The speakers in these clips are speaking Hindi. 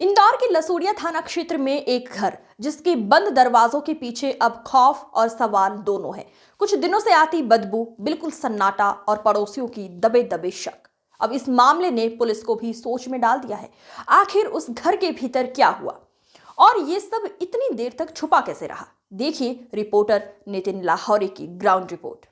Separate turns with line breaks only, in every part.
इंदौर के लसूड़िया थाना क्षेत्र में एक घर जिसके बंद दरवाजों के पीछे अब खौफ और सवाल दोनों है। कुछ दिनों से आती बदबू, बिल्कुल सन्नाटा और पड़ोसियों की दबे दबे शक। अब इस मामले ने पुलिस को भी सोच में डाल दिया है। आखिर उस घर के भीतर क्या हुआ और ये सब इतनी देर तक छुपा कैसे रहा? देखिए रिपोर्टर नितिन लाहौरी की ग्राउंड रिपोर्ट।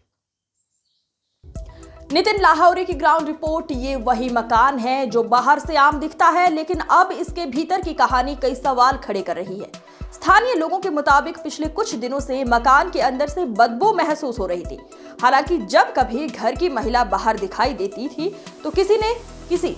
नितिन लाहौरी की ग्राउंड रिपोर्ट। ये वही मकान है जो बाहर से आम दिखता है, लेकिन अब इसके भीतर की कहानी कई सवाल खड़े कर रही है। स्थानीय लोगों के मुताबिक पिछले कुछ दिनों से मकान के अंदर से बदबू महसूस हो रही थी। हालांकि जब कभी घर की महिला बाहर दिखाई देती थी तो किसी ने किसी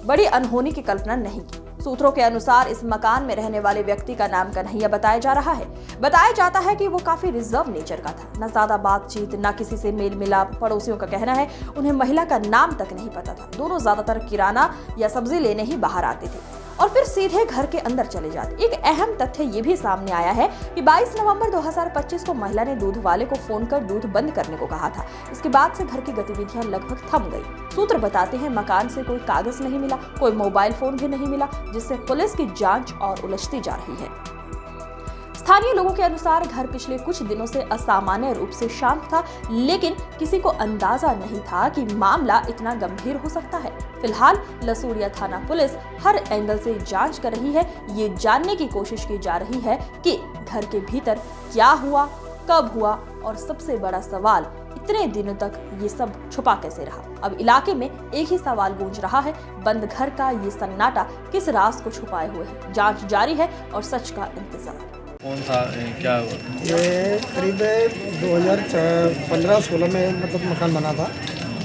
बड़ी अनहोनी की कल्पना नहीं की। सूत्रों के अनुसार इस मकान में रहने वाले व्यक्ति का नाम कन्हैया बताया जा रहा है। बताया जाता है कि वो काफी रिजर्व नेचर का था, न ज्यादा बातचीत, न किसी से मेल मिलाप। पड़ोसियों का कहना है उन्हें महिला का नाम तक नहीं पता था। दोनों ज्यादातर किराना या सब्जी लेने ही बाहर आते थे और फिर सीधे घर के अंदर चले जाते। एक अहम तथ्य ये भी सामने आया है कि 22 नवंबर 2025 को महिला ने दूध वाले को फोन कर दूध बंद करने को कहा था। इसके बाद से घर की गतिविधियां लगभग थम गई। सूत्र बताते हैं मकान से कोई कागज नहीं मिला, कोई मोबाइल फोन भी नहीं मिला, जिससे पुलिस की जांच और उलझती जा रही है। स्थानीय लोगों के अनुसार घर पिछले कुछ दिनों से असामान्य रूप से शांत था, लेकिन किसी को अंदाजा नहीं था कि मामला इतना गंभीर हो सकता है। फिलहाल लसूड़िया थाना पुलिस हर एंगल से जांच कर रही है। ये जानने की कोशिश की जा रही है कि घर के भीतर क्या हुआ, कब हुआ और सबसे बड़ा सवाल, इतने दिनों तक ये सब छुपा कैसे रहा। अब इलाके में एक ही सवाल गूंज रहा है, बंद घर का ये सन्नाटा किस राज को छुपाए हुए है। जांच जारी है और सच का इंतजार।
कौन था, क्या हुआ?
ये करीब 2015-16 में मतलब मकान बना था।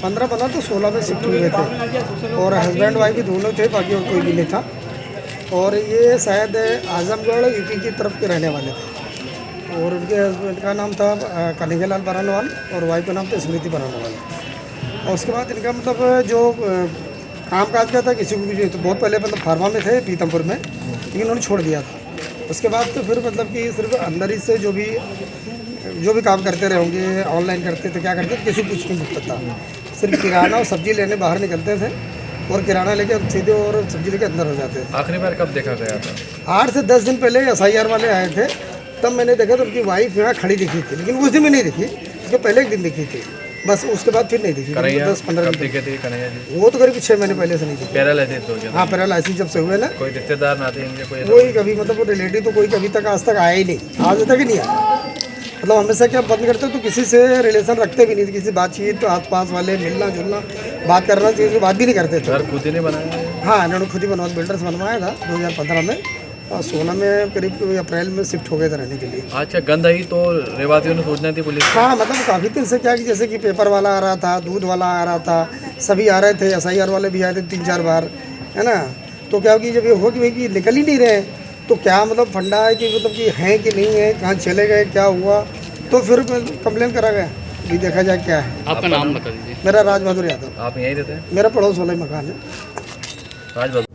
15 बना तो 16 में शिफ्ट हुए थे और हस्बैंड वाइफ भी दोनों थे, बाकी और कोई भी नहीं था। और ये शायद आजमगढ़ यूपी की तरफ के रहने वाले थे और उनके हस्बैंड का नाम था कन्हैया लाल बरानवाल और वाइफ का नाम था स्मृति बरानवाल। और उसके बाद इनका मतलब जो काम काज का था किसी को भी, तो बहुत पहले मतलब फार्मा में थे पीतमपुर में, लेकिन उन्होंने छोड़ दिया था। उसके बाद तो फिर मतलब कि सिर्फ अंदर ही से जो भी काम करते रहे होंगे, ऑनलाइन करते थे, क्या करते थे, किसी कुछ नहीं दिखता था। सिर्फ किराना और सब्जी लेने बाहर निकलते थे और किराना लेके सीधे और सब्जी लेके अंदर हो जाते थे।
आखिरी बार कब देखा गया था?
8 से 10 दिन पहले SIR वाले आए थे, तब मैंने देखा तो उनकी वाइफ यहाँ खड़ी दिखी थी, लेकिन उस दिन भी नहीं दिखी, उसके पहले एक दिन दिखी थी बस। उसके बाद फिर नहीं दिखी। 10-15 दिन
दिखे थे कन्हैया जी?
वो तो करीब 6 महीने पहले से नहीं दिखी।
पैरालाइसिस हो गया?
हाँ, पैरालाइसिस जब से हुए ना।
कोई रिश्तेदार ना थे इनके?
कोई कभी मतलब रिलेटिव तो कोई कभी तक आज तक आया ही नहीं, आज तक ही नहीं आया। मतलब हमेशा क्या बंद करते तो किसी से रिलेशन रखते भी नहीं थे, किसी बातचीत तो आस पास वाले मिलना जुलना बात करना किसी से बात भी नहीं करते थे।
घर खुद ही नहीं बनाया?
हाँ, इन्होंने खुद ही बनवा बिल्डर्स बनवाया था 2015 में और 16 में करीब अप्रैल में शिफ्ट हो गए थे रहने के लिए।
अच्छा, गंद आई तो रहवासियों ने सोचना थी पुलिस?
हाँ, मतलब काफ़ी दिन से क्या कि जैसे कि पेपर वाला आ रहा था, दूध वाला आ रहा था, सभी आ रहे थे, SIR वाले भी आए थे 3-4 बार, है ना। तो क्या कि जब ये हो कि भाई कि निकल ही नहीं रहे, तो क्या मतलब फंडा है कि मतलब कि हैं कि नहीं है, कहाँ चले गए, क्या हुआ, तो फिर कंप्लेन करा गया भी देखा जाए क्या है।
आपका नाम बता दीजिए।
मेरा राज बहादुर यादव।
आप यहीं रहते हैं?
मेरा पड़ोस वाला ही मकान है।
राज बहादुर।